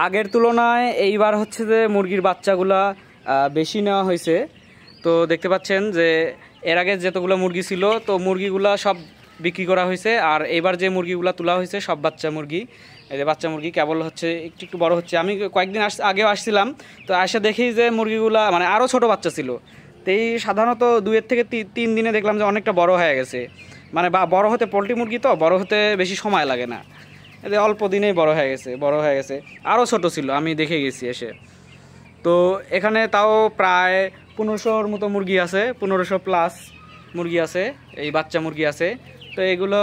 আগের তুলনায় এইবার হচ্ছে যে মুরগির বাচ্চাগুলা বেশি নেওয়া হয়েছে। তো দেখতে পাচ্ছেন যে এর আগে যতগুলো মুরগি ছিল তো মুরগিগুলা সব বিক্রি করা হয়েছে, আর এবার যে মুরগিগুলা তোলা হয়েছে সব বাচ্চা মুরগি। এই যে বাচ্চা মুরগি কেবল হচ্ছে একটু একটু বড় হচ্ছে। আমি কয়েকদিন আগেও আসছিলাম, তো এসে দেখি যে মুরগিগুলা মানে আরও ছোট বাচ্চা ছিল। তো এই সাধারণত 2 থেকে 3 দিনে দেখলাম যে অনেকটা বড় হয়ে গেছে। মানে বা বড় হতে, পোলট্রি মুরগি তো বড় হতে বেশি সময় লাগে না, এদের অল্প দিনেই বড় হয়ে গেছে। আরও ছোট ছিল, আমি দেখে গেছি এসে। তো এখানে তাও প্রায় 1500-র মতো মুরগি আছে, 1500 প্লাস মুরগি আছে, এই বাচ্চা মুরগি আছে। তো এগুলো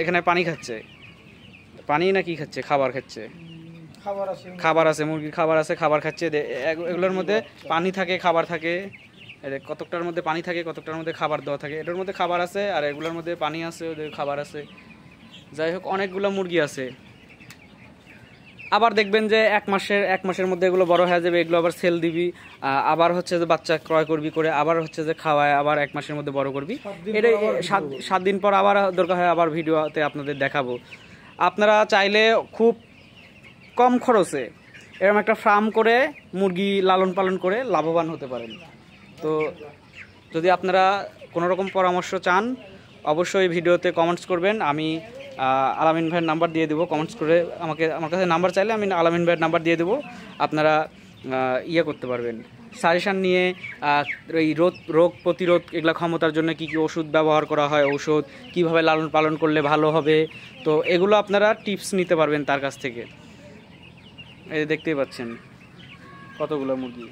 এখানে পানি খাচ্ছে, পানি না কি খাচ্ছে, খাবার খাচ্ছে, খাবার আছে মুরগির, খাবার আছে, খাবার খাচ্ছে। এগুলোর মধ্যে পানি থাকে, খাবার থাকে, কতকটার মধ্যে পানি থাকে, কতকটার মধ্যে খাবার দেওয়া থাকে। এটার মধ্যে খাবার আছে আর এগুলোর মধ্যে পানি আছে, ওদের খাবার আছে। যাই হোক, অনেকগুলো মুরগি আছে। আবার দেখবেন যে এক মাসের মধ্যে এগুলো বড় হয়ে যাবে, এগুলো আবার সেল দিবি, আবার হচ্ছে যে বাচ্চা ক্রয় করবি, করে আবার হচ্ছে যে খাওয়ায়, আবার 1 মাসের মধ্যে বড় করবি। এটা 7 দিন পর আবার দরকার হয় আবার ভিডিওতে আপনাদের দেখাবো। আপনারা চাইলে খুব কম খরচে এরকম একটা ফার্ম করে মুরগি লালন পালন করে লাভবান হতে পারেন। তো যদি আপনারা কোনো রকম পরামর্শ চান অবশ্যই ভিডিওতে কমেন্টস করবেন। আমি আলামিন ভাইয়ের নাম্বার দিয়ে দেবো, কমেন্টস করে আমার কাছে নাম্বার চাইলে আমি আলামিন ভাইয়ের নাম্বার দিয়ে দেবো। আপনারা ইয়ে করতে পারবেন, সাজেশান নিয়ে এই রোগ প্রতিরোধ এগুলো ক্ষমতার জন্য কী কী ওষুধ ব্যবহার করা হয়, ঔষধ কীভাবে লালন পালন করলে ভালো হবে, তো এগুলো আপনারা টিপস নিতে পারবেন তার কাছ থেকে। এই দেখতেই পাচ্ছেন কতগুলো মুরগি।